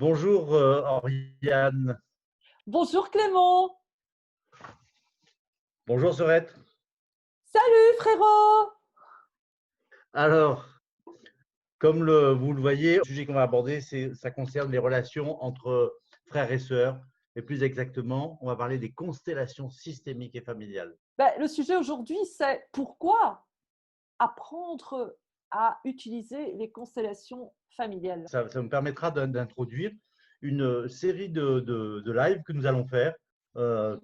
Bonjour Oriane. Bonjour Clément. Bonjour Sorette. Salut frérot. Alors, comme vous le voyez, le sujet qu'on va aborder, ça concerne les relations entre frères et sœurs. Et plus exactement, on va parler des constellations systémiques et familiales. Le sujet aujourd'hui, c'est pourquoi apprendre à utiliser les constellations familiales. Ça me permettra d'introduire une série de lives que nous allons faire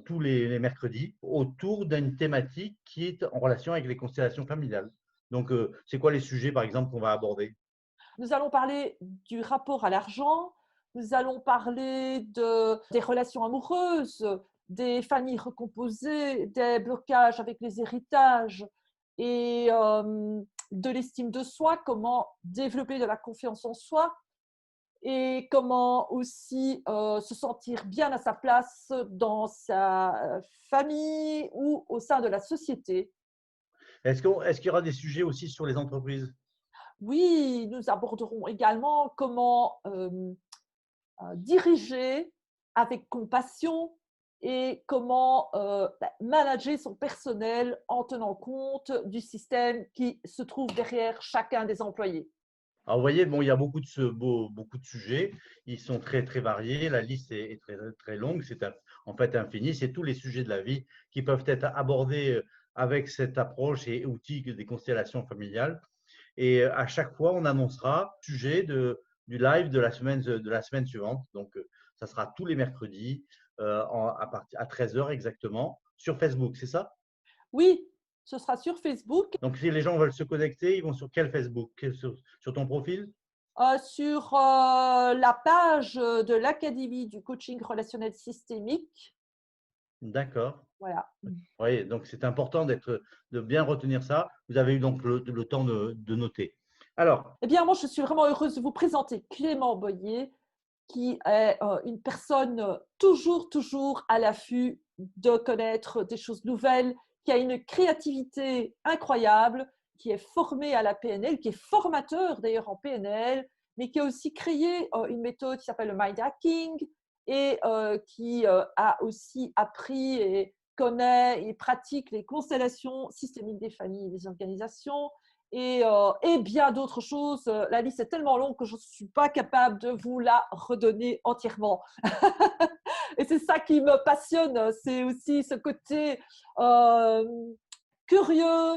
tous les mercredis autour d'une thématique qui est en relation avec les constellations familiales. Donc, c'est quoi les sujets, par exemple, qu'on va aborder? Nous allons parler du rapport à l'argent, nous allons parler des relations amoureuses, des familles recomposées, des blocages avec les héritages et de l'estime de soi, comment développer de la confiance en soi et comment aussi se sentir bien à sa place dans sa famille ou au sein de la société. Est-ce qu'il y aura des sujets aussi sur les entreprises? Oui, nous aborderons également comment diriger avec compassion et comment manager son personnel en tenant compte du système qui se trouve derrière chacun des employés. Alors, vous voyez, bon, il y a beaucoup de sujets. Ils sont très, très variés. La liste est très, très longue. En fait infini. C'est tous les sujets de la vie qui peuvent être abordés avec cette approche et outils des constellations familiales. Et à chaque fois, on annoncera le sujet du live de la semaine suivante. Donc, ça sera tous les mercredis à 13 heures exactement sur Facebook, c'est ça? Oui, ce sera sur Facebook, Donc, si les gens veulent se connecter, ils vont sur quel Facebook? Sur ton profil? sur la page de l'Académie du coaching relationnel systémique. D'accord. Voilà. Oui, donc c'est important de bien retenir ça. Vous avez eu donc le temps de noter. Alors, Eh bien, moi, je suis vraiment heureuse de vous présenter Clément Boyer, qui est une personne toujours à l'affût de connaître des choses nouvelles, qui a une créativité incroyable, qui est formé à la PNL, qui est formateur d'ailleurs en PNL, mais qui a aussi créé une méthode qui s'appelle le mind hacking et qui a aussi appris et connaît et pratique les constellations systémiques des familles et des organisations et bien d'autres choses. La liste est tellement longue que je ne suis pas capable de vous la redonner entièrement. Et c'est ça qui me passionne, c'est aussi ce côté euh, curieux,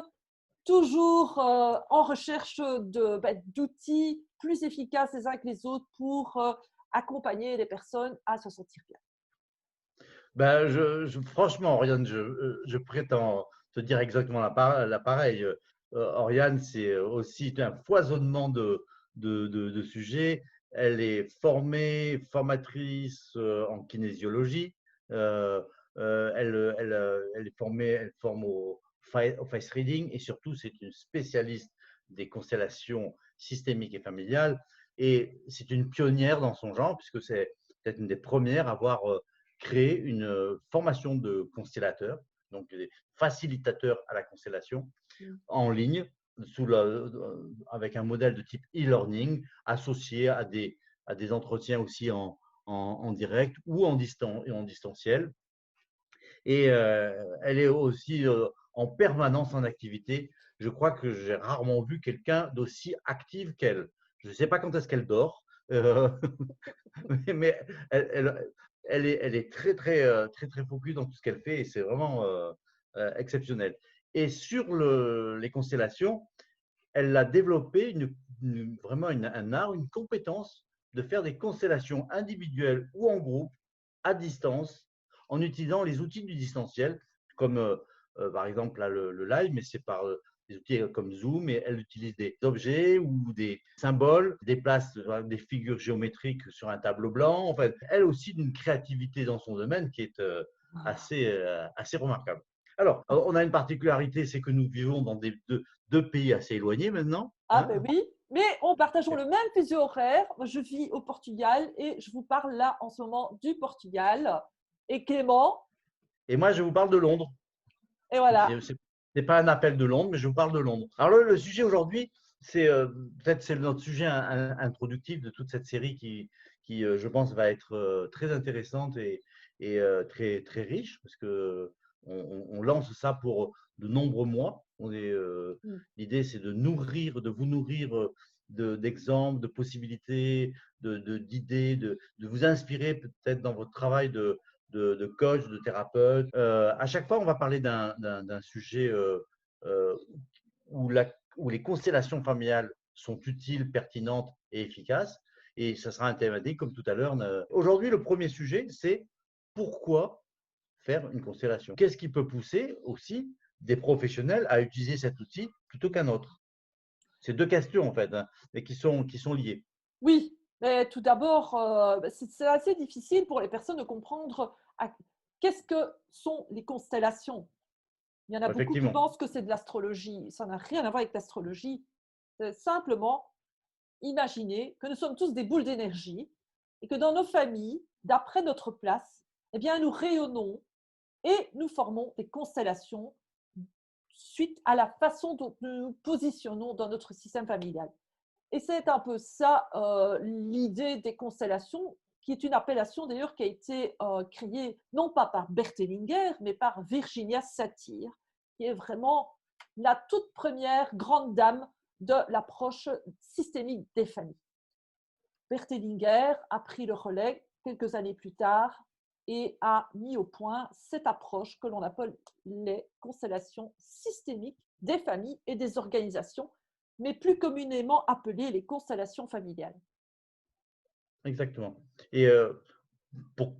toujours en recherche d'outils plus efficaces les uns que les autres pour accompagner les personnes à se sentir bien. ben, franchement, Oriane, je prétends te dire exactement la pareille. Oriane, c'est aussi un foisonnement de sujets. Elle est formatrice en kinésiologie. Euh, elle est formée, elle forme au face reading et surtout, c'est une spécialiste des constellations systémiques et familiales. Et c'est une pionnière dans son genre, puisque c'est peut-être une des premières à avoir créé une formation de constellateur, donc des facilitateurs à la constellation Mm. en ligne, avec un modèle de type e-learning associé à des entretiens aussi en direct ou en distanciel. Et elle est aussi en permanence en activité. Je crois que j'ai rarement vu quelqu'un d'aussi active qu'elle. Je ne sais pas quand est-ce qu'elle dort, euh, mais elle est très focus dans tout ce qu'elle fait et c'est vraiment exceptionnel. Et sur les constellations, elle a développé vraiment un art, une compétence de faire des constellations individuelles ou en groupe, à distance, en utilisant les outils du distanciel, comme par exemple là, le live, mais c'est par des outils comme Zoom, et elle utilise des objets ou des symboles, déplace des figures géométriques sur un tableau blanc. En fait, elle aussi d'une créativité dans son domaine qui est assez remarquable. Alors, on a une particularité, c'est que nous vivons dans deux pays assez éloignés maintenant. Ah Hein. ben oui, mais on partageons le même fuseau horaire. Moi, je vis au Portugal et je vous parle là en ce moment du Portugal. Et Clément, Et moi, je vous parle de Londres. et Donc, voilà. ce n'est pas un appel de Londres, mais je vous parle de Londres. Alors, le sujet aujourd'hui, c'est peut-être c'est notre sujet introductif de toute cette série je pense, va être très intéressante et très, très riche parce que on lance ça pour de nombreux mois. Mm. L'idée, c'est de vous nourrir d'exemples, de possibilités, d'idées, de vous inspirer peut-être dans votre travail de coach, de thérapeute. À chaque fois, on va parler d'un sujet euh, où, où les constellations familiales sont utiles, pertinentes et efficaces. Et ça sera un thématique comme tout à l'heure. Aujourd'hui, le premier sujet, c'est pourquoi faire une constellation. Qu'est-ce qui peut pousser aussi des professionnels à utiliser cet outil plutôt qu'un autre? C'est deux questions en fait, hein, mais qui sont liées. Oui, mais tout d'abord, c'est assez difficile pour les personnes de comprendre qu'est-ce que sont les constellations. Il y en a beaucoup qui Effectivement. pensent que c'est de l'astrologie. Ça n'a rien à voir avec l'astrologie. C'est simplement imaginer que nous sommes tous des boules d'énergie et que dans nos familles, d'après notre place, eh bien, nous rayonnons et nous formons des constellations suite à la façon dont nous nous positionnons dans notre système familial. Et c'est un peu ça l'idée des constellations, qui est une appellation d'ailleurs qui a été créée non pas par Bert Hellinger, mais par Virginia Satir, qui est vraiment la toute première grande dame de l'approche systémique des familles. Bert Hellinger a pris le relais quelques années plus tard et a mis au point cette approche que l'on appelle les constellations systémiques des familles et des organisations, mais plus communément appelées les constellations familiales. Exactement. Et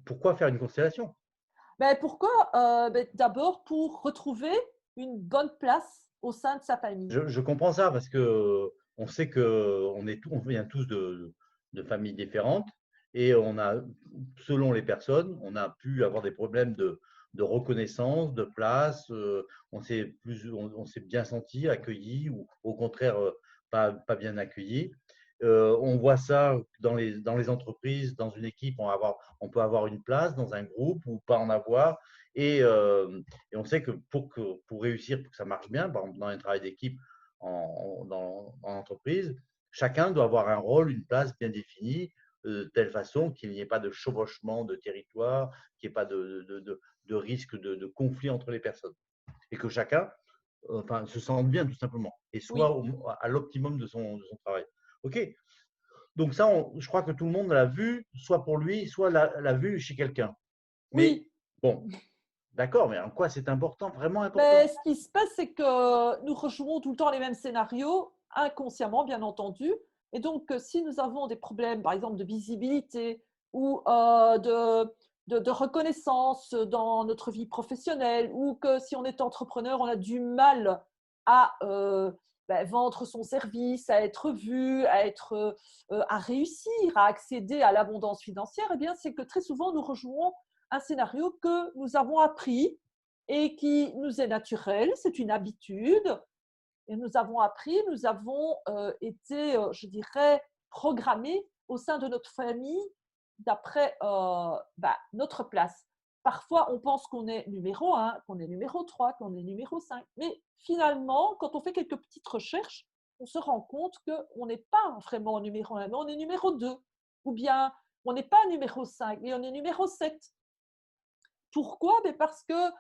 pourquoi faire une constellation? Pourquoi d'abord pour retrouver une bonne place au sein de sa famille. Je comprends ça parce que on sait que on vient tous de familles différentes et on a, selon les personnes, on a pu avoir des problèmes de reconnaissance, de place. On s'est bien senti accueilli ou au contraire pas bien accueilli. On voit ça dans les entreprises, dans une équipe, on peut avoir une place dans un groupe ou pas en avoir. Et on sait que pour réussir, pour que ça marche bien, par exemple dans un travail d'équipe en entreprise, chacun doit avoir un rôle, une place bien définie, de telle façon qu'il n'y ait pas de chevauchement de territoire, qu'il n'y ait pas de risque de conflit entre les personnes. Et que chacun enfin, se sente bien tout simplement et soit Oui, à l'optimum de son travail. OK. Donc ça, je crois que tout le monde l'a vu, soit pour lui, soit l'a vu chez quelqu'un. Mais oui. bon, d'accord, mais en quoi c'est important, vraiment Mais important? ce qui se passe, c'est que nous rejouons tout le temps les mêmes scénarios, inconsciemment, bien entendu. Et donc, si nous avons des problèmes, par exemple, de visibilité ou de reconnaissance dans notre vie professionnelle, ou que si on est entrepreneur, on a du mal à vendre son service, à être vu, à réussir, à accéder à l'abondance financière, eh bien, c'est que très souvent, nous rejouons un scénario que nous avons appris et qui nous est naturel, c'est une habitude. Et nous avons appris, nous avons été, je dirais, programmés au sein de notre famille d'après notre place. Parfois, on pense qu'on est numéro 1, qu'on est numéro 3, qu'on est numéro 5. Mais finalement, quand on fait quelques petites recherches, on se rend compte qu'on n'est pas vraiment numéro 1, mais on est numéro 2. Ou bien, on n'est pas numéro 5, mais on est numéro 7. Pourquoi? Parce que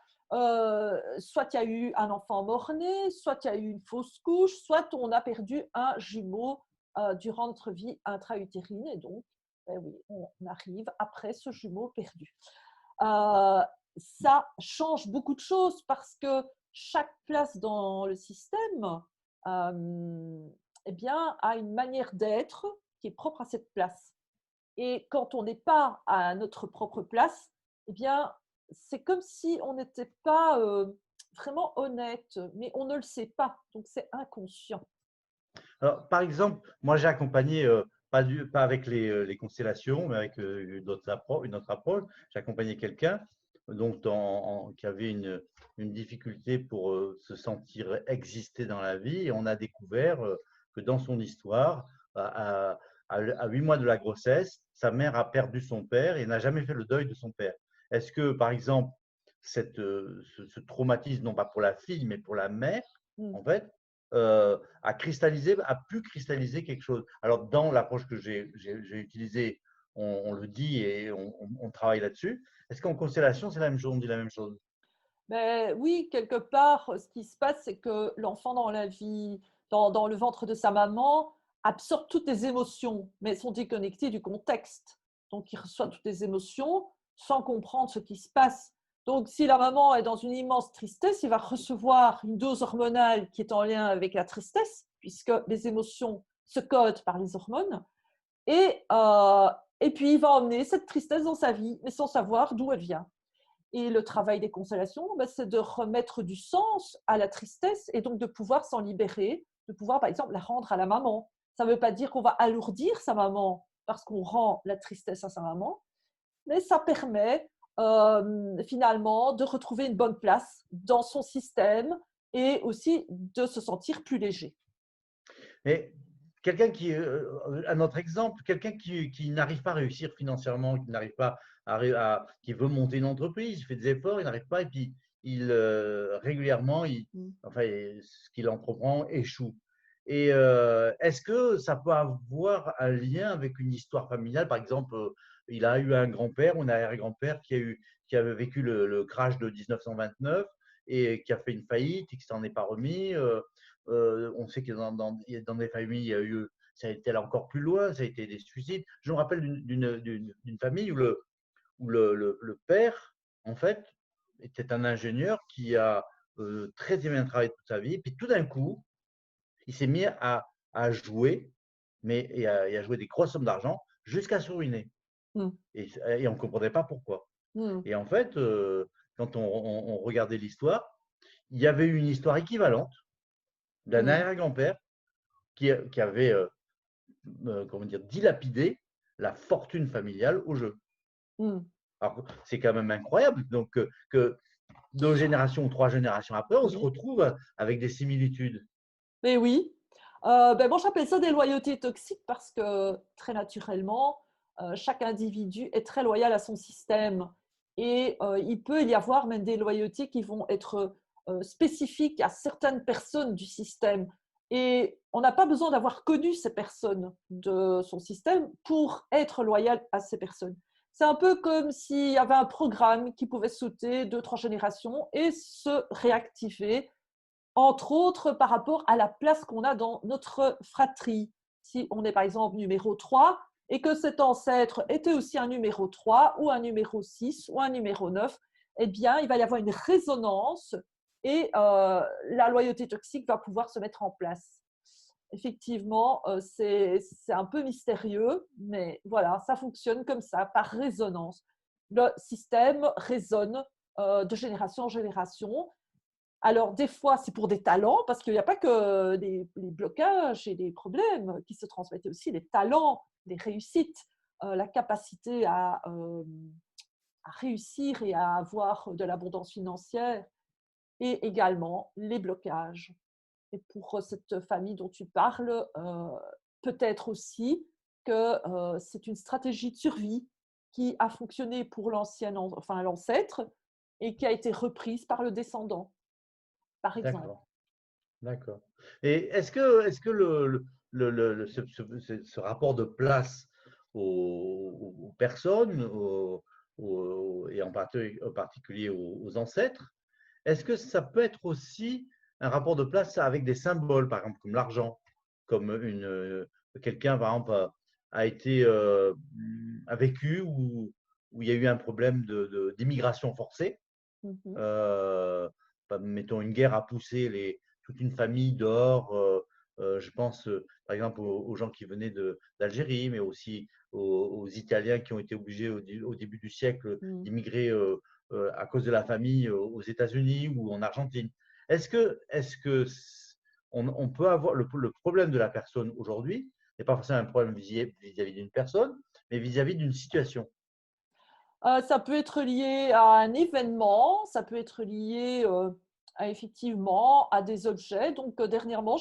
soit il y a eu un enfant mort-né, soit il y a eu une fausse couche, soit on a perdu un jumeau durant notre vie intra-utérine et donc, oui, on arrive après ce jumeau perdu. Euh, Ça change beaucoup de choses parce que chaque place dans le système eh bien, a une manière d'être qui est propre à cette place. Et quand on n'est pas à notre propre place, eh bien, c'est comme si on n'était pas vraiment honnête, mais on ne le sait pas, donc c'est inconscient. Alors, par exemple, moi j'ai accompagné, pas avec les constellations, mais avec une autre approche. J'ai accompagné quelqu'un donc, qui avait une difficulté pour se sentir exister dans la vie. Et on a découvert que dans son histoire, à 8 mois de la grossesse, sa mère a perdu son père et n'a jamais fait le deuil de son père. Est-ce que, par exemple, ce traumatisme, non pas pour la fille, mais pour la mère, Mm. en fait, a pu cristalliser quelque chose. Alors, dans l'approche que j'ai utilisée, on le dit et on travaille là-dessus. Est-ce qu'en constellation, c'est la même chose, on dit la même chose? Mais oui, quelque part, ce qui se passe, c'est que l'enfant dans la vie, dans le ventre de sa maman, absorbe toutes les émotions, mais sont déconnectés du contexte. Donc, il reçoit toutes les émotions sans comprendre ce qui se passe. Donc, si la maman est dans une immense tristesse, il va recevoir une dose hormonale qui est en lien avec la tristesse, puisque les émotions se codent par les hormones. Et, euh, et puis, il va emmener cette tristesse dans sa vie, mais sans savoir d'où elle vient. Et le travail des constellations, c'est de remettre du sens à la tristesse et donc de pouvoir s'en libérer, de pouvoir, par exemple, la rendre à la maman. Ça ne veut pas dire qu'on va alourdir sa maman parce qu'on rend la tristesse à sa maman, mais ça permet finalement de retrouver une bonne place dans son système et aussi de se sentir plus léger. Mais quelqu'un qui, à notre exemple, quelqu'un qui n'arrive pas à réussir financièrement, qui n'arrive pas qui veut monter une entreprise, il fait des efforts, il n'arrive pas, et puis régulièrement, enfin, ce qu'il entreprend échoue. Et est-ce que ça peut avoir un lien avec une histoire familiale? Par exemple, il a eu un grand-père ou un arrière-grand-père qui avait vécu le crash de 1929 et qui a fait une faillite et qui s'en est pas remis. On sait que dans des familles, il y a eu, ça a été là encore plus loin, ça a été des suicides. Je me rappelle d'une famille où le père, en fait, était un ingénieur qui a très bien travaillé toute sa vie. Puis tout d'un coup, il s'est mis à jouer, mais et à jouer des grosses sommes d'argent jusqu'à se ruiner. Mm. Et on ne comprenait pas pourquoi. Mm. Et en fait, quand on regardait l'histoire, il y avait eu une histoire équivalente d'un Mm. arrière-grand-père qui avait comment dire, dilapidé la fortune familiale au jeu. Mm. Alors, c'est quand même incroyable. Donc, que 2 générations ou 3 générations après, on se Oui. retrouve avec des similitudes. Mais oui, moi j'appelle ça des loyautés toxiques parce que très naturellement, chaque individu est très loyal à son système et il peut y avoir même des loyautés qui vont être spécifiques à certaines personnes du système. Et on n'a pas besoin d'avoir connu ces personnes de son système pour être loyal à ces personnes. C'est un peu comme s'il y avait un programme qui pouvait sauter 2, 3 générations et se réactiver entre autres par rapport à la place qu'on a dans notre fratrie. Si on est par exemple numéro 3 et que cet ancêtre était aussi un numéro 3 ou un numéro 6 ou un numéro 9, eh bien, il va y avoir une résonance et la loyauté toxique va pouvoir se mettre en place. Effectivement, c'est un peu mystérieux, mais voilà, ça fonctionne comme ça, par résonance. Le système résonne de génération en génération. Alors, des fois, c'est pour des talents, parce qu'il n'y a pas que les blocages et les problèmes qui se transmettent, il y a aussi les talents, les réussites, la capacité à réussir et à avoir de l'abondance financière, et également les blocages. Et pour cette famille dont tu parles, peut-être aussi que c'est une stratégie de survie qui a fonctionné pour l'ancêtre et qui a été reprise par le descendant, par exemple. D'accord, d'accord. Et est-ce que ce rapport de place aux personnes, et en particulier aux ancêtres, est-ce que ça peut être aussi un rapport de place avec des symboles, par exemple, comme l'argent, comme quelqu'un, par exemple, a vécu où il y a eu un problème d'immigration forcée. Mhm. Euh, Mettons, une guerre a poussé toute une famille dehors. Je pense, par exemple, aux gens qui venaient d'Algérie, mais aussi aux Italiens qui ont été obligés au début du siècle Mm. d'immigrer à cause de la famille aux États-Unis ou en Argentine. Est-ce que on peut avoir le problème de la personne aujourd'hui n'est pas forcément un problème vis-à-vis d'une personne, mais vis-à-vis d'une situation. Ça peut être lié à un événement, ça peut être lié effectivement à des objets. Donc, dernièrement,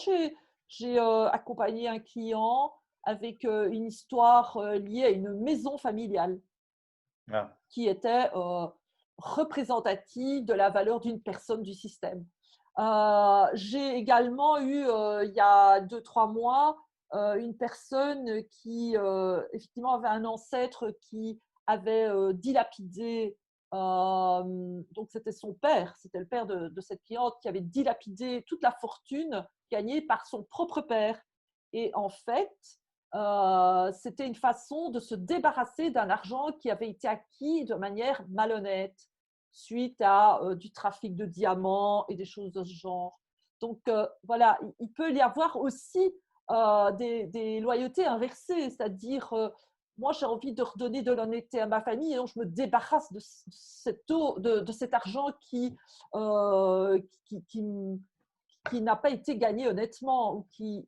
j'ai accompagné un client avec une histoire liée à une maison familiale Ah, qui était représentative de la valeur d'une personne du système. J'ai également eu, il y a 2, 3 mois, une personne qui effectivement avait un ancêtre qui avait dilapidé, donc c'était son père, c'était le père de cette cliente qui avait dilapidé toute la fortune gagnée par son propre père. Et en fait, c'était une façon de se débarrasser d'un argent qui avait été acquis de manière malhonnête suite à du trafic de diamants et des choses de ce genre. Donc voilà, il peut y avoir aussi des loyautés inversées, c'est-à-dire moi j'ai envie de redonner de l'honnêteté à ma famille et donc je me débarrasse de cet argent euh, qui, qui, qui n'a pas été gagné honnêtement ou qui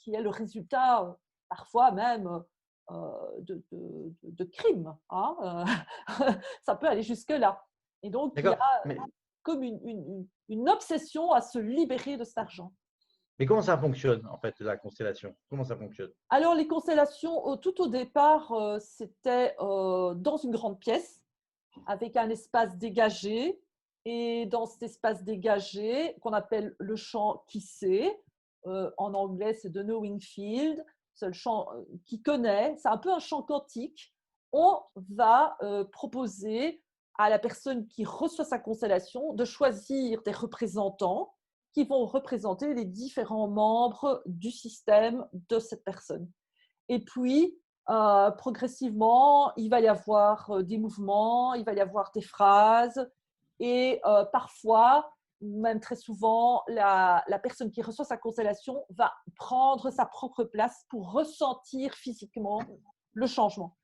est le résultat parfois même de crimes. Hein. Ça peut aller jusque-là. Et donc, il y a D'accord. comme une obsession à se libérer de cet argent. Mais comment ça fonctionne, en fait, la constellation? Comment ça fonctionne? Alors, les constellations, tout au départ, c'était dans une grande pièce avec un espace dégagé. Et dans cet espace dégagé, qu'on appelle le champ qui sait, en anglais c'est the knowing field, c'est le champ qui connaît, c'est un peu un champ quantique. On va proposer à la personne qui reçoit sa constellation de choisir des représentants qui vont représenter les différents membres du système de cette personne. Et puis, progressivement, il va y avoir des mouvements, il va y avoir des phrases, et parfois, même très souvent, la personne qui reçoit sa constellation va prendre sa propre place pour ressentir physiquement le changement.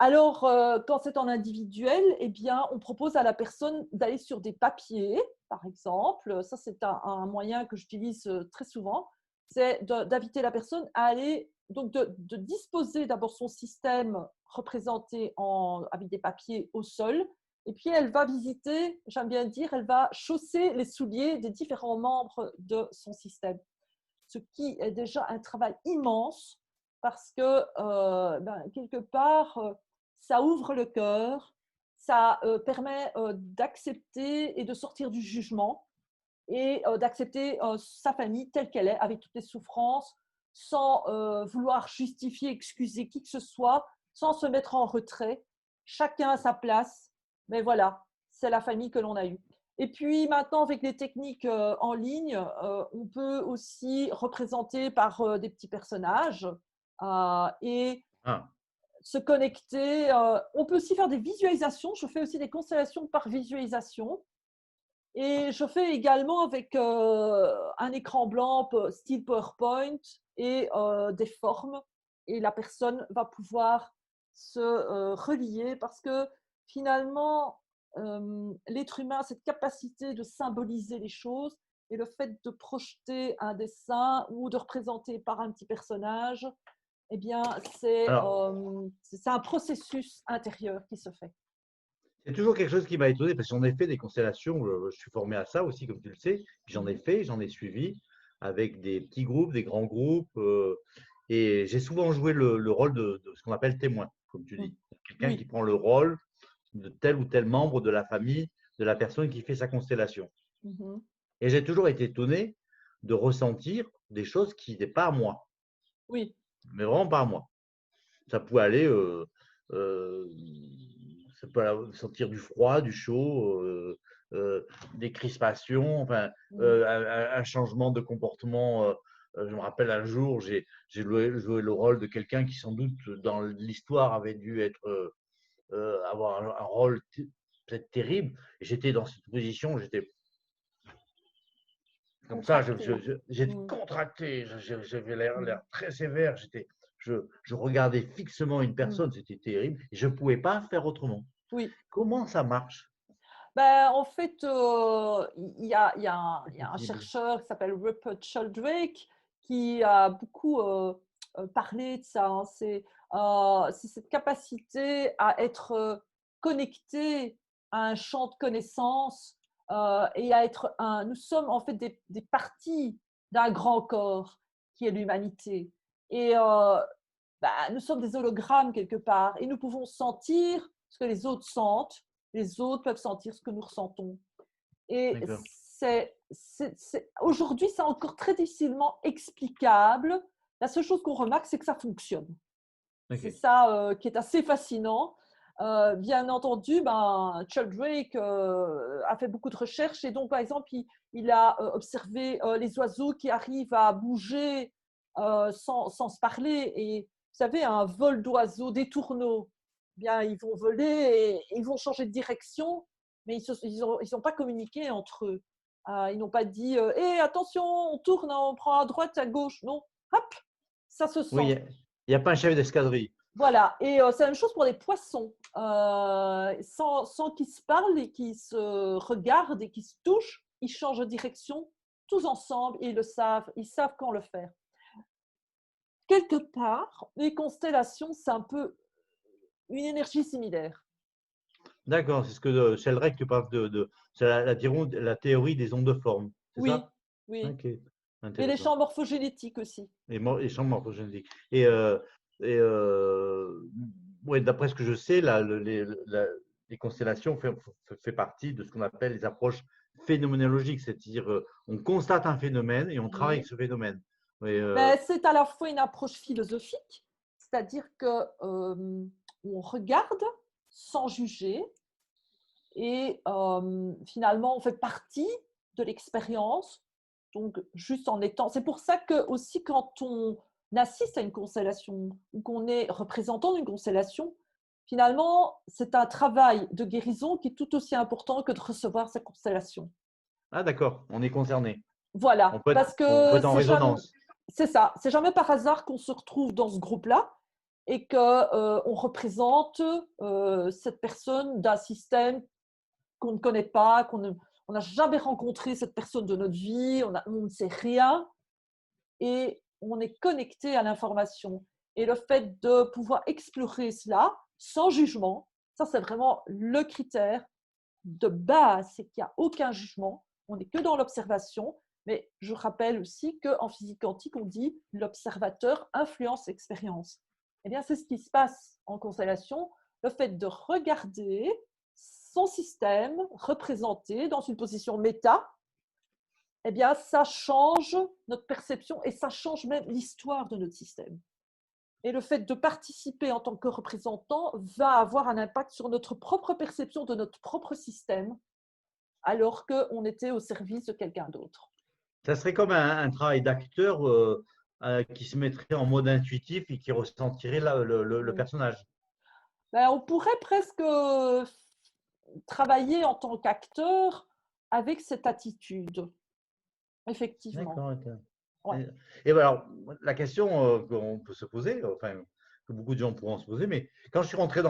Alors, quand c'est en individuel, eh bien, on propose à la personne d'aller sur des papiers, par exemple. Ça, c'est un moyen que j'utilise très souvent. C'est d'inviter la personne à aller, donc de disposer d'abord son système représenté avec des papiers au sol. Et puis, elle va visiter, j'aime bien dire, elle va chausser les souliers des différents membres de son système. Ce qui est déjà un travail immense parce que, quelque part, ça ouvre le cœur, ça permet d'accepter et de sortir du jugement et d'accepter sa famille telle qu'elle est, avec toutes les souffrances, sans vouloir justifier, excuser qui que ce soit, sans se mettre en retrait. Chacun à sa place, mais voilà, c'est la famille que l'on a eue. Et puis maintenant, avec les techniques en ligne, on peut aussi représenter par des petits personnages et Ah, se connecter. On peut aussi faire des visualisations. Je fais aussi des constellations par visualisation. Et je fais également avec un écran blanc style PowerPoint et des formes. Et la personne va pouvoir se relier parce que finalement, l'être humain a cette capacité de symboliser les choses et le fait de projeter un dessin ou de représenter par un petit personnage, eh bien, c'est alors, un processus intérieur qui se fait. c'est toujours quelque chose qui m'a étonné parce que j'en ai fait des constellations. Je suis formé à ça aussi, comme tu le sais. Puis j'en ai Mhm. fait, j'en ai suivi avec des petits groupes, des grands groupes. Et j'ai souvent joué le rôle de ce qu'on appelle témoin, comme tu Mhm. dis. Quelqu'un qui Oui. prend le rôle de tel ou tel membre de la famille de la personne qui fait sa constellation. Mhm. Et j'ai toujours été étonné de ressentir des choses qui n'étaient pas à moi, Oui. mais vraiment pas à moi. Ça peut aller, euh, ça peut sentir du froid, du chaud, des crispations, enfin, Mhm. un changement de comportement. Je me rappelle un jour, j'ai joué le rôle de quelqu'un qui sans doute dans l'histoire avait dû être avoir un rôle peut-être terrible. Et j'étais dans cette position, j'étais comme ça, Contracté. j'étais Mm. contracté, j'avais l'air Mm. très sévère, je regardais fixement une Mm. personne, c'était terrible, et je ne pouvais pas faire autrement. Oui. Comment ça marche? Ben, en fait, C'est il y a un possible. chercheur qui s'appelle Rupert Sheldrake qui a beaucoup parlé de ça. Hein. C'est cette capacité à être connecté à un champ de connaissances et à être un. Nous sommes en fait des parties d'un grand corps qui est l'humanité. Et nous sommes des hologrammes quelque part et nous pouvons sentir ce que les autres sentent, les autres peuvent sentir ce que nous ressentons. Et D'accord. aujourd'hui, c'est encore très difficilement explicable. La seule chose qu'on remarque, c'est que ça fonctionne. C'est Ok. ça qui est assez fascinant. Bien entendu, Sheldrake a fait beaucoup de recherches et donc, par exemple, il a observé les oiseaux qui arrivent à bouger sans se parler. Et vous savez, un vol d'oiseaux, des tourneaux, bien, ils vont voler et ils vont changer de direction, mais ils ont pas communiqué entre eux. Ils n'ont pas dit Hé, attention, on tourne, on prend à droite, à gauche. Non, hop, ça se Oui, sent. il n'y a pas un chef d'escadrille. Voilà, et c'est la même chose pour les poissons. Sans qu'ils se parlent et qu'ils se regardent et qu'ils se touchent, ils changent de direction tous ensemble et ils savent quand le faire. Quelque part, les constellations, c'est un peu une énergie similaire. D'accord, c'est ce que Sheldrake tu parles c'est la théorie des ondes de forme, c'est Oui, ça? oui. Ok, Et les intéressant. champs morphogénétiques aussi. Et champs morphogénétiques. Et ouais, d'après ce que je sais, les constellations fait partie de ce qu'on appelle les approches phénoménologiques, c'est-à-dire on constate un phénomène et on travaille avec Oui. ce phénomène. Et, Ben, c'est à la fois une approche philosophique, c'est-à-dire que on regarde sans juger, et finalement, on fait partie de l'expérience. Donc, juste en étant. C'est pour ça que, aussi, quand on assiste à une constellation ou qu'on est représentant d'une constellation, finalement, c'est un travail de guérison qui est tout aussi important que de recevoir sa constellation. ah d'accord, on est concerné. Voilà, parce On peut que être en résonance. c'est ça, c'est jamais par hasard qu'on se retrouve dans ce groupe-là et que on représente cette personne d'un système qu'on ne connaît pas, on n'a jamais rencontré cette personne de notre vie, on ne sait rien et on est connecté à l'information. Et le fait de pouvoir explorer cela sans jugement, ça c'est vraiment le critère de base, c'est qu'il n'y a aucun jugement, on n'est que dans l'observation, mais je rappelle aussi qu'en physique quantique, on dit l'observateur influence l'expérience. Eh bien, c'est ce qui se passe en constellation, le fait de regarder son système représenté dans une position méta, eh bien, ça change notre perception et ça change même l'histoire de notre système. Et le fait de participer en tant que représentant va avoir un impact sur notre propre perception de notre propre système, alors qu'on était au service de quelqu'un d'autre. Ça serait comme un travail d'acteur qui se mettrait en mode intuitif et qui ressentirait le Oui. personnage. Ben, on pourrait presque travailler en tant qu'acteur avec cette attitude, effectivement. D'accord. Ouais. Et alors, la question qu'on peut se poser, enfin, que beaucoup de gens pourront se poser, mais quand je suis rentré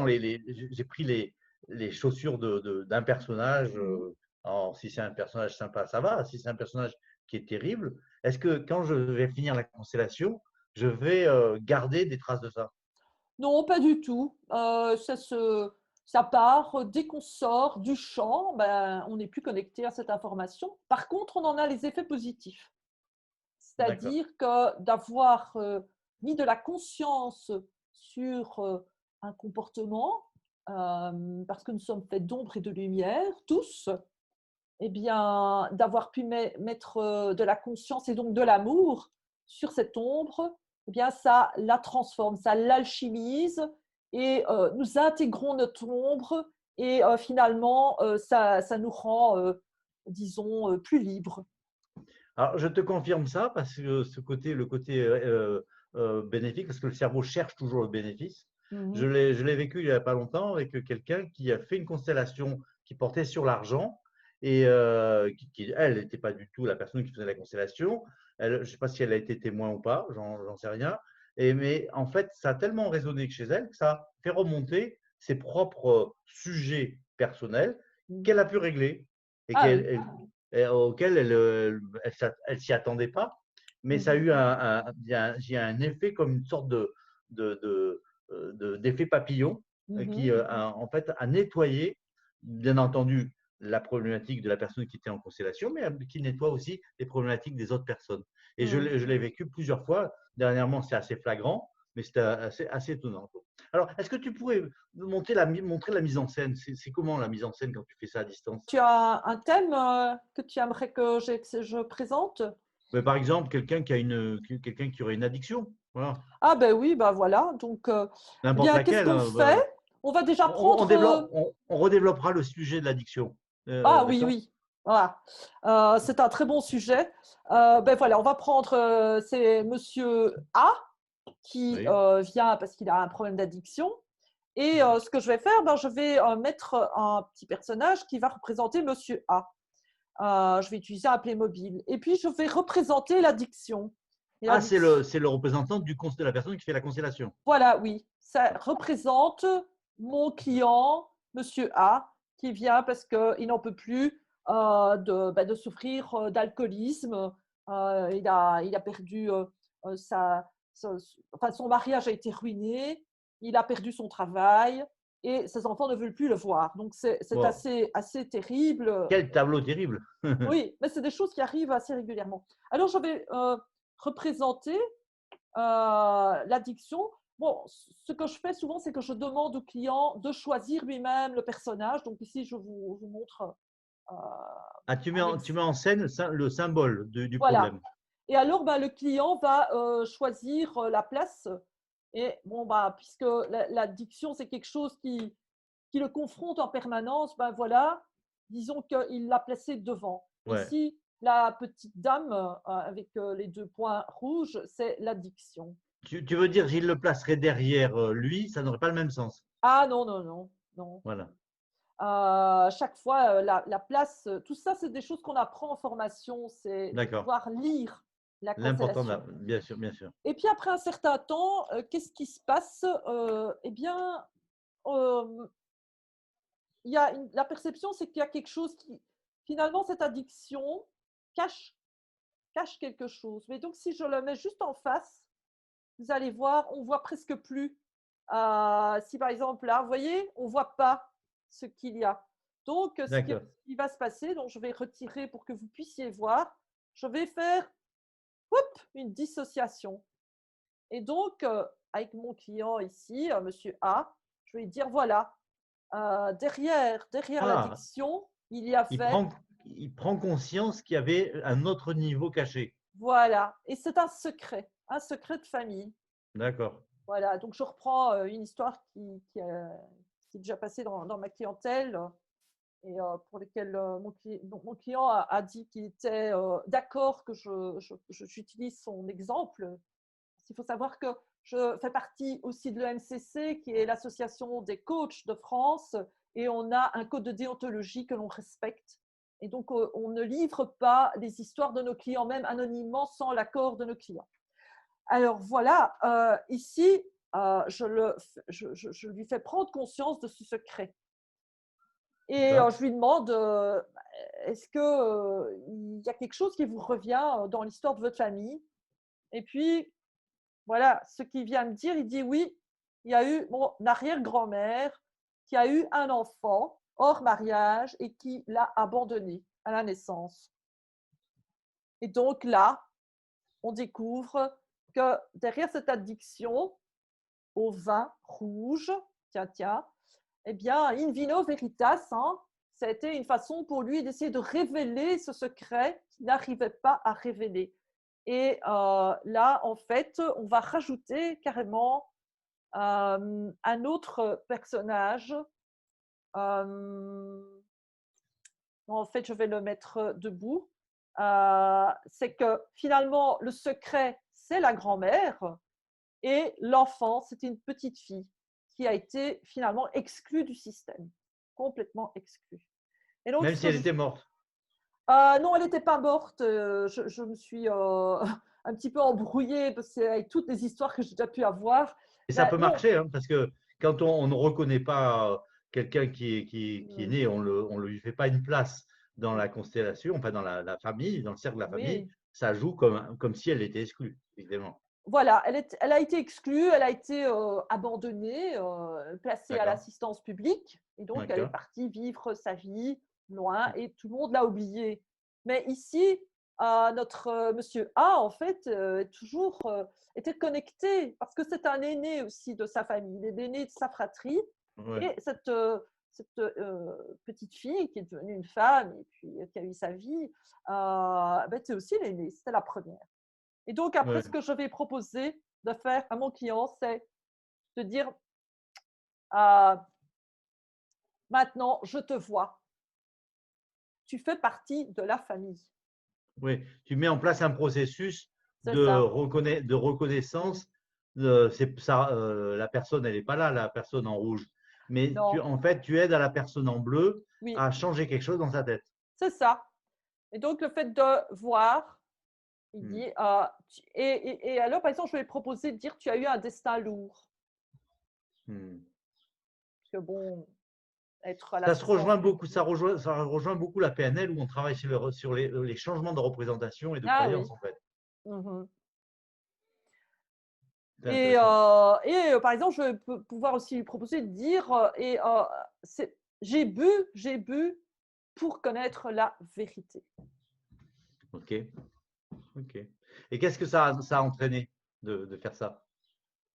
j'ai pris les chaussures d'un personnage, Mhm. alors si c'est un personnage sympa, ça va, si c'est un personnage qui est terrible, est-ce que quand je vais finir la constellation, je vais garder des traces de ça? Non, pas du tout. Ça part. Dès qu'on sort du champ, ben, on n'est plus connecté à cette information. Par contre, on en a les effets positifs. D'accord. C'est-à-dire que d'avoir mis de la conscience sur un comportement, parce que nous sommes faits d'ombre et de lumière, tous, eh bien, d'avoir pu mettre de la conscience et donc de l'amour sur cette ombre, eh bien, ça la transforme, ça l'alchimise et nous intégrons notre ombre et finalement, ça nous rend, disons, plus libres. Alors, je te confirme ça parce que le côté bénéfique, parce que le cerveau cherche toujours le bénéfice. Mhm. Je l'ai vécu il n'y a pas longtemps avec quelqu'un qui a fait une constellation qui portait sur l'argent et elle n'était pas du tout la personne qui faisait la constellation. Je ne sais pas si elle a été témoin ou pas, j'en sais rien. Mais en fait, ça a tellement résonné chez elle que ça a fait remonter ses propres sujets personnels qu'elle Mhm. a pu régler et Ah oui. auquel elle s'y attendait pas, mais ça a Mhm. eu il y a un effet comme une sorte de, de, d'effet papillon qui, Mhm. en fait, a nettoyé, bien entendu, la problématique de la personne qui était en constellation, mais qui nettoie aussi les problématiques des autres personnes. Et je Mhm. l'ai vécu plusieurs fois. Dernièrement, c'est assez flagrant, mais c'était assez étonnant. Alors, est-ce que tu pourrais montrer la mise en scène? C'est comment la mise en scène quand tu fais ça à distance? Tu as un thème que tu aimerais que je présente? Mais par exemple, quelqu'un qui aurait une addiction, voilà, Ah ben oui, ben voilà. Donc, eh n'importe bien, qu'est-ce laquelle, qu'on hein, fait? On va déjà prendre… on redéveloppera le sujet de l'addiction. Ah oui, D'accord? oui. Voilà. C'est un très bon sujet. Ben voilà, on va prendre… c'est Monsieur A qui Oui. vient parce qu'il a un problème d'addiction. Et ce que je vais faire, ben, je vais mettre un petit personnage qui va représenter Monsieur A. Je vais utiliser un Playmobil. Et puis, je vais représenter l'addiction. Et Ah, l'addiction, c'est le représentant de la personne qui fait la constellation. voilà, oui. Ça représente mon client, Monsieur A, qui vient parce qu'il n'en peut plus de souffrir d'alcoolisme. Il a perdu enfin, son mariage a été ruiné, il a perdu son travail et ses enfants ne veulent plus le voir. Donc, c'est Wow. assez terrible. Quel tableau terrible. Oui, mais c'est des choses qui arrivent assez régulièrement. Alors, je vais représenter l'addiction. Bon, ce que je fais souvent, c'est que je demande au client de choisir lui-même le personnage. Donc ici, je vous montre euh, Ah, tu mets en scène le symbole du voilà. problème. Et alors, ben, le client va choisir la place. Et bon, bah, puisque l'addiction, c'est quelque chose qui le confronte en permanence, ben voilà, disons qu'il l'a placé devant. Ouais. Ici, la petite dame avec les deux points rouges, c'est l'addiction. Tu veux dire, il le placerait derrière lui, ça n'aurait pas le même sens. Ah non, non, non, non. Voilà. Chaque fois, la place, tout ça, c'est des choses qu'on apprend en formation, c'est de D'accord. pouvoir lire la L'important, constellation. bien sûr, bien sûr. Et puis après un certain temps, qu'est-ce qui se passe? Eh bien, euh, la perception, c'est qu'il y a quelque chose qui, finalement, cette addiction cache, cache quelque chose. Mais donc, si je le mets juste en face, vous allez voir, on voit presque plus. Si par exemple là, vous voyez, on voit pas ce qu'il y a. Donc, D'accord. ce qui va se passer, donc je vais retirer pour que vous puissiez voir. Je vais faire hop, une dissociation. Et donc, avec mon client ici, Monsieur A, je vais lui dire voilà, derrière Ah, l'addiction, il y avait… il prend conscience qu'il y avait un autre niveau caché. Voilà. Et c'est un secret de famille. D'accord. Voilà. Donc, je reprends une histoire qui est déjà passée dans ma clientèle et pour lesquelles mon client a dit qu'il était d'accord que j'utilise son exemple. Il faut savoir que je fais partie aussi de l'EMCC, qui est l'association des coachs de France, et on a un code de déontologie que l'on respecte. Et donc, on ne livre pas les histoires de nos clients, même anonymement, sans l'accord de nos clients. Alors voilà, ici, je lui fais prendre conscience de ce secret. Et D'accord. je lui demande, est-ce qu'il y a quelque chose qui vous revient dans l'histoire de votre famille? Et puis, voilà, ce qu'il vient me dire, il dit oui, il y a eu mon arrière-grand-mère qui a eu un enfant hors mariage et qui l'a abandonné à la naissance. Et donc là, on découvre que derrière cette addiction au vin rouge, tiens, eh bien, in vino veritas, hein, ça a été une façon pour lui d'essayer de révéler ce secret qu'il n'arrivait pas à révéler. Et là, en fait, on va rajouter carrément un autre personnage. En fait, je vais le mettre debout. C'est que finalement, le secret, c'est la grand-mère et l'enfant, c'est une petite fille qui a été finalement exclue du système, complètement exclue. Et donc, Même si elle était morte. non, elle n'était pas morte. Je me suis un petit peu embrouillée parce que avec toutes les histoires que j'ai déjà pu avoir. Et ça Ben, peut non, marcher, hein, parce que quand on ne reconnaît pas quelqu'un qui est mm, né, on ne lui fait pas une place dans la constellation, enfin dans la famille, dans le cercle de la famille, oui, ça joue comme si elle était exclue, évidemment. voilà, elle a été exclue, elle a été abandonnée, placée à D'accord. l'assistance publique, et donc elle est D'accord. partie vivre sa vie loin, et tout le monde l'a oubliée. Mais ici, notre monsieur A, en fait, toujours était connecté parce que c'est un aîné aussi de sa famille, il est l'aîné de sa fratrie. Ouais, Et cette petite fille qui est devenue une femme et puis qui a eu sa vie, ben, c'est aussi l'aînée, c'était la première. Et donc, après, ouais, ce que je vais proposer de faire à mon client, c'est de dire euh, maintenant, je te vois, tu fais partie de la famille. ouais. Tu mets en place un processus C'est ça. de Mm. reconnaissance. C'est ça, la personne, elle n'est pas là, la personne en rouge. Mais Non, en fait, tu aides à la personne en bleu oui, à changer quelque chose dans sa tête. c'est ça. Et donc, le fait de voir, il Hmm, dit, et alors, par exemple, je vais proposer de dire, tu as eu un destin lourd. hmm. Parce que bon, être à Ça se rejoint l'assistance. beaucoup, ça rejoint beaucoup la PNL où on travaille sur les changements de représentation et de Ah oui. croyance, en fait. Mhm. C'est intéressant. Par exemple, je vais pouvoir aussi lui proposer de dire j'ai bu pour connaître la vérité. Ok, ok. Et qu'est-ce que ça a entraîné de faire ça?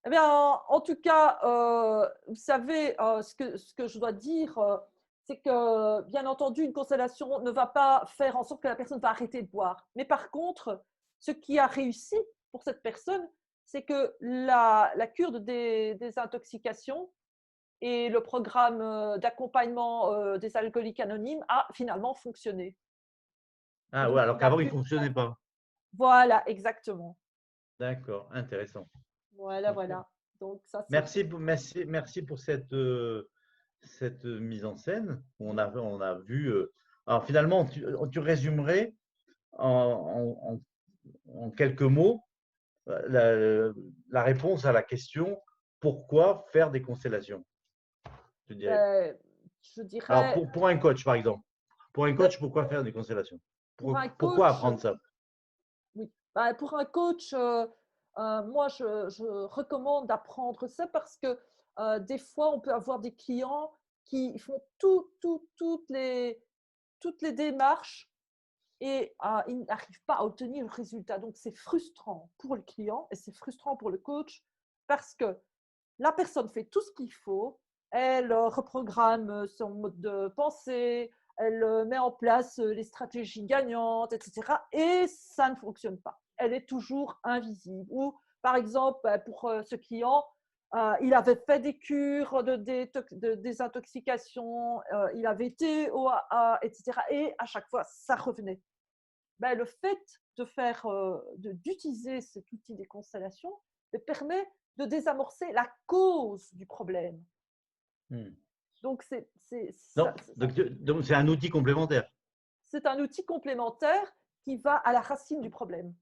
Eh bien, en tout cas, vous savez, ce que je dois dire, c'est que, bien entendu, une constellation ne va pas faire en sorte que la personne va arrêter de boire. Mais par contre, ce qui a réussi pour cette personne, c'est que la cure de désintoxication et le programme d'accompagnement des alcooliques anonymes a finalement fonctionné. Et Ah ouais, donc, alors il a qu'avant, il ne pu. fonctionnait pas. Voilà, exactement. D'accord, intéressant. Voilà, Ok. voilà. Donc, ça, c'était. Merci pour cette mise en scène. On a vu. Alors finalement, tu résumerais en, en quelques mots la réponse à la question pourquoi faire des constellations, je dirais. Ben, je Alors dirais, pour un coach, par exemple, pour un ben, coach, pourquoi faire des constellations? pour un Pourquoi coach, apprendre ça? oui. Ben, pour un coach, moi, je recommande d'apprendre ça parce que des fois, on peut avoir des clients qui font toutes les démarches et ils n'arrivent pas à obtenir le résultat. Donc, c'est frustrant pour le client et c'est frustrant pour le coach parce que la personne fait tout ce qu'il faut, elle reprogramme son mode de pensée, elle met en place les stratégies gagnantes, etc. Et ça ne fonctionne pas. Elle est toujours invisible. Ou, par exemple, pour ce client, il avait fait des cures de désintoxication, il avait été au AA, etc. Et à chaque fois, ça revenait. Ben, le fait d'utiliser cet outil des constellations permet de désamorcer la cause du problème. Hmm. Donc, Non, donc c'est un outil complémentaire. c'est un outil complémentaire qui va à la racine du problème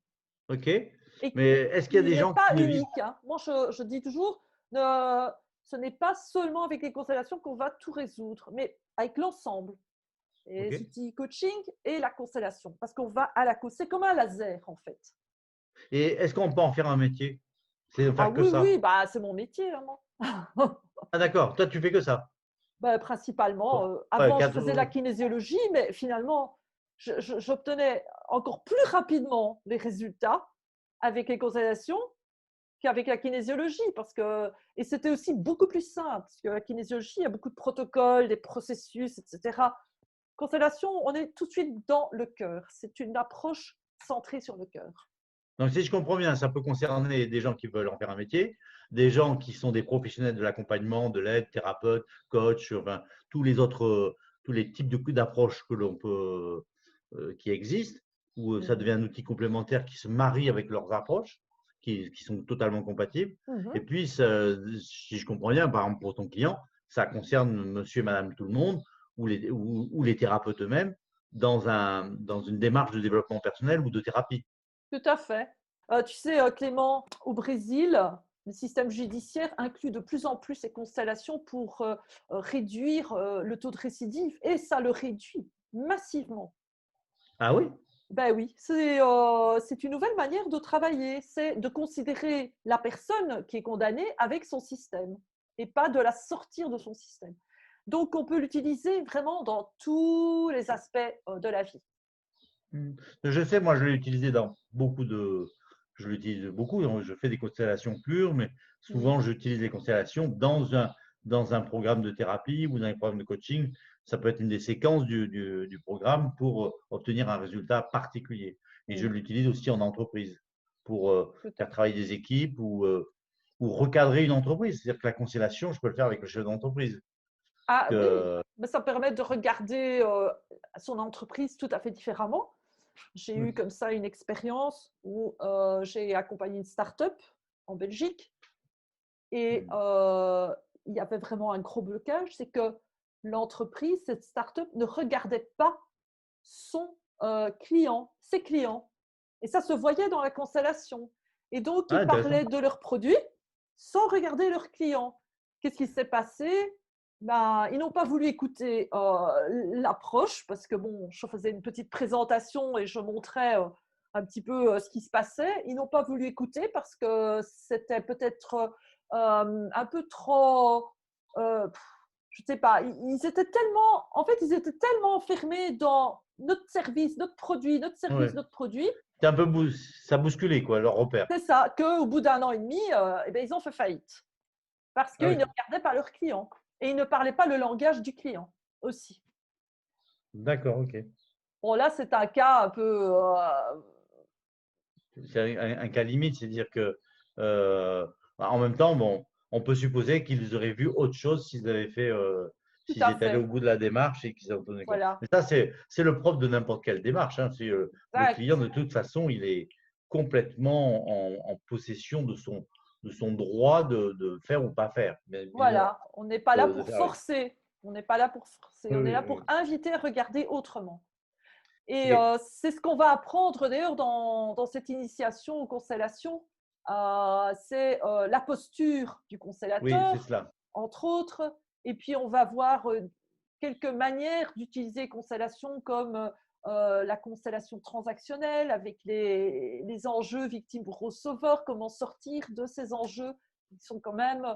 OK. et Mais est-ce qu'il y a qui des n'est gens qui pas ne vivent? unique. Hein. Moi, je dis toujours, ce n'est pas seulement avec les constellations qu'on va tout résoudre, mais avec l'ensemble. Les OK. outils coaching et la constellation, parce qu'on va à la cause. C'est comme un laser, en fait. Et est-ce qu'on peut en faire un métier? C'est de Ah faire que oui, ça. oui, bah, c'est mon métier, vraiment. Ah d'accord, toi tu fais que ça. Bah, principalement, Ouais, avant, je faisais la kinésiologie, mais finalement, j'obtenais encore plus rapidement les résultats avec les constellations qu'avec la kinésiologie. Et c'était aussi beaucoup plus simple, parce que la kinésiologie, il y a beaucoup de protocoles, des processus, etc. Constellation, on est tout de suite dans le cœur. C'est une approche centrée sur le cœur. Donc si je comprends bien, ça peut concerner des gens qui veulent en faire un métier, des gens qui sont des professionnels de l'accompagnement, de l'aide, thérapeutes, coach, enfin tous les types d'approches que l'on peut qui existent, où ça Mhm. devient un outil complémentaire qui se marie avec leurs approches, qui sont totalement compatibles. Et Mhm. puis, si je comprends bien, par exemple pour ton client, ça concerne monsieur et madame tout le monde, ou les thérapeutes eux-mêmes, dans une démarche de développement personnel ou de thérapie. Tout à fait. Tu sais, Clément, au Brésil, le système judiciaire inclut de plus en plus ces constellations pour réduire le taux de récidive et ça le réduit massivement. Ah oui? Ben oui, c'est une nouvelle manière de travailler, c'est de considérer la personne qui est condamnée avec son système et pas de la sortir de son système. Donc, on peut l'utiliser vraiment dans tous les aspects de la vie. Mmh. Je sais, moi, je l'ai utilisé dans beaucoup de. Je l'utilise beaucoup. Je fais des constellations pures, mais Mhm. souvent, j'utilise les constellations dans un programme de thérapie ou dans un programme de coaching. Ça peut être une des séquences du programme pour obtenir un résultat particulier. Et je Mhm. l'utilise aussi en entreprise pour Tout à faire fait. travailler des équipes ou recadrer une entreprise. C'est-à-dire que la constellation, je peux le faire avec le chef d'entreprise. Parce Ah oui, que, mais ça permet de regarder son entreprise tout à fait différemment. J'ai eu comme ça une expérience où j'ai accompagné une start-up en Belgique et il y avait vraiment un gros blocage, c'est que l'entreprise, cette start-up, ne regardait pas son client, ses clients. Et ça se voyait dans la constellation. Et donc, ah, ils intéressant. parlaient de leurs produits sans regarder leurs clients. Qu'est-ce qui s'est passé? Ben, ils n'ont pas voulu écouter l'approche parce que bon, je faisais une petite présentation et je montrais un petit peu ce qui se passait. Ils n'ont pas voulu écouter parce que c'était peut-être un peu trop, euh, je sais pas, ils étaient tellement, en fait, ils étaient tellement enfermés dans notre service, notre produit, notre service, Ouais. notre produit. C'est un peu ça a bousculé, quoi, leur repère. C'est ça, qu'au bout d'un an et demi, eh ben, ils ont fait faillite parce Ah qu'ils oui, ne regardaient pas leurs clients et ils ne parlaient pas le langage du client aussi. d'accord, ok. Bon, là, c'est un cas un peu. C'est un cas limite, c'est-à-dire que, euh, en même temps, bon, on peut supposer qu'ils auraient vu autre chose s'ils avaient fait, Tout s'ils à étaient allés au fait. bout de la démarche et qu'ils ont tenu compte. Voilà. Mais ça, c'est le propre de n'importe quelle démarche, hein. Le client, Exact. de toute façon, il est complètement en possession de son droit de faire ou pas faire. Bien évidemment, Voilà. On n'est pas là de pour faire, oui. forcer. On n'est pas là pour forcer. Oui, On est oui, là pour oui. inviter à regarder autrement. Et Et- c'est ce qu'on va apprendre d'ailleurs dans cette initiation aux constellations. C'est la posture du oui, c'est constellateur, cela. entre autres. Et puis on va voir quelques manières d'utiliser constellation comme la constellation transactionnelle avec les enjeux victime-bourreau-sauveur, comment sortir de ces enjeux qui sont quand même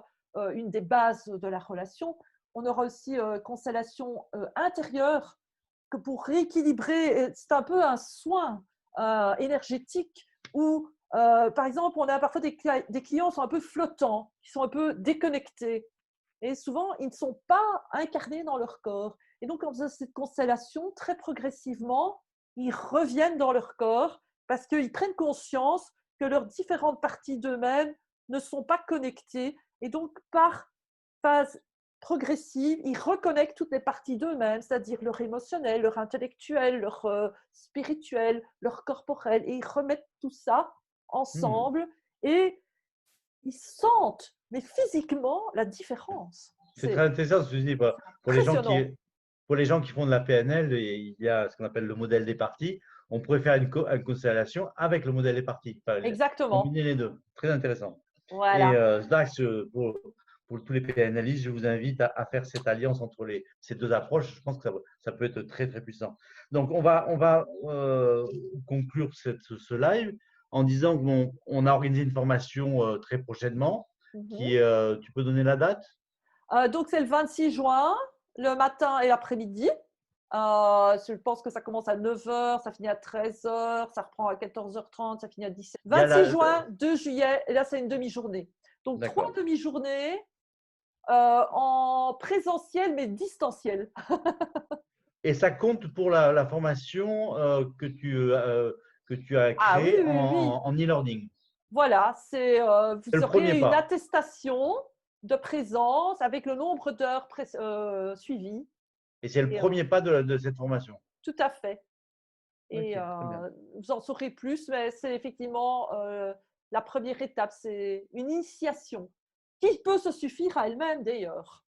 une des bases de la relation. On aura aussi constellation intérieure que pour rééquilibrer, c'est un peu un soin énergétique où, par exemple, on a parfois des clients qui sont un peu flottants, qui sont un peu déconnectés. Et souvent, ils ne sont pas incarnés dans leur corps. Et donc, en faisant cette constellation, très progressivement, ils reviennent dans leur corps parce qu'ils prennent conscience que leurs différentes parties d'eux-mêmes ne sont pas connectées. Et donc, par phase progressive, ils reconnectent toutes les parties d'eux-mêmes, c'est-à-dire leur émotionnel, leur intellectuel, leur spirituel, leur corporel, et ils remettent tout ça Hmm. ensemble et ils sentent, mais physiquement, la différence. C'est très C'est intéressant ce que tu dis. Pour les gens qui, impressionnant. pour les gens qui font de la PNL, il y a ce qu'on appelle le modèle des parties. On pourrait faire une constellation avec le modèle des parties, enfin, Exactement. combiner les deux. Très intéressant. Et Voilà. Dax, pour tous les PNListes, je vous invite à faire cette alliance entre ces deux approches. Je pense que ça peut être très, très puissant. Donc, on va conclure ce live en disant qu'on a organisé une formation très prochainement. Mhm. Tu peux donner la date? Donc, c'est le 26 juin, le matin et l'après-midi. Je pense que ça commence à 9h, ça finit à 13h, ça reprend à 14h30, ça finit à 17h. Il y a 26 juin, 2 juillet, et là, c'est une demi-journée. Donc, 3 D'accord. demi-journées en présentiel, mais distanciel. Et ça compte pour la formation que tu as Ah oui, créée en, oui, oui. en e-learning. Voilà, C'est vous le premier aurez une pas. attestation de présence avec le nombre d'heures suivies. Et c'est le Et, premier pas de cette formation. tout à fait. Ok, Et très bien. vous en saurez plus, mais c'est effectivement la première étape, c'est une initiation qui peut se suffire à elle-même d'ailleurs.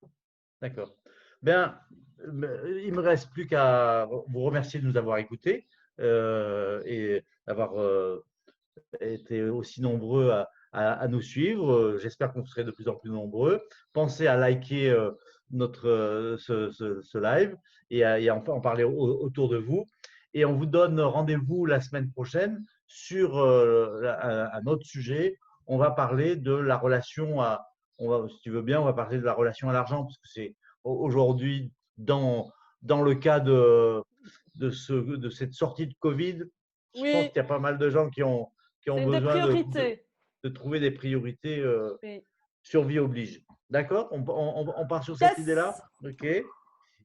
D'accord. Bien, il me reste plus qu'à vous remercier de nous avoir écoutés et d'avoir été aussi nombreux à nous suivre. J'espère qu'on serait de plus en plus nombreux. Pensez à liker ce live et à en parler autour de vous. Et on vous donne rendez-vous la semaine prochaine sur un autre sujet. On va parler de la relation si tu veux bien, on va parler de la relation à l'argent parce que c'est aujourd'hui dans le cas de cette sortie de Covid, je pense Oui, qu'il y a pas mal de gens qui ont c'est une des besoin priorités. de trouver des priorités, Oui. survie oblige. D'accord? On part sur cette idée-là? Yes! OK.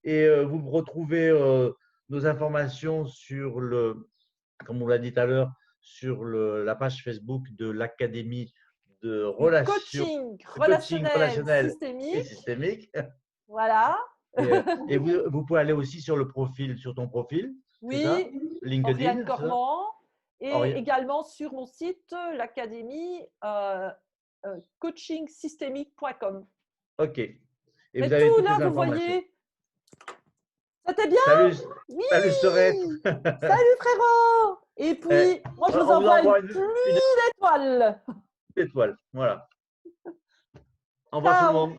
Et vous retrouvez nos informations sur comme on l'a dit tout à l'heure, sur la page Facebook de l'Académie de Du relations, coaching de coaching relationnel relationnel et systémique. systémique. Voilà. Et vous pouvez aller aussi sur sur ton profil, c'est ça? Oui, Oriane LinkedIn, c'est ça? Cormand. Et Ori- également sur mon site, l'académie coachingsystémique.com. OK. Et vous Mais avez tout toutes là, les vous informations. voyez, c'était bien? Salut, Oui! salut Sorette. Salut frérot! Et Eh, puis, moi, je vous on vous envoie une envoie pluie d'étoiles. étoile. Voilà. Au revoir tout le Ciao! monde.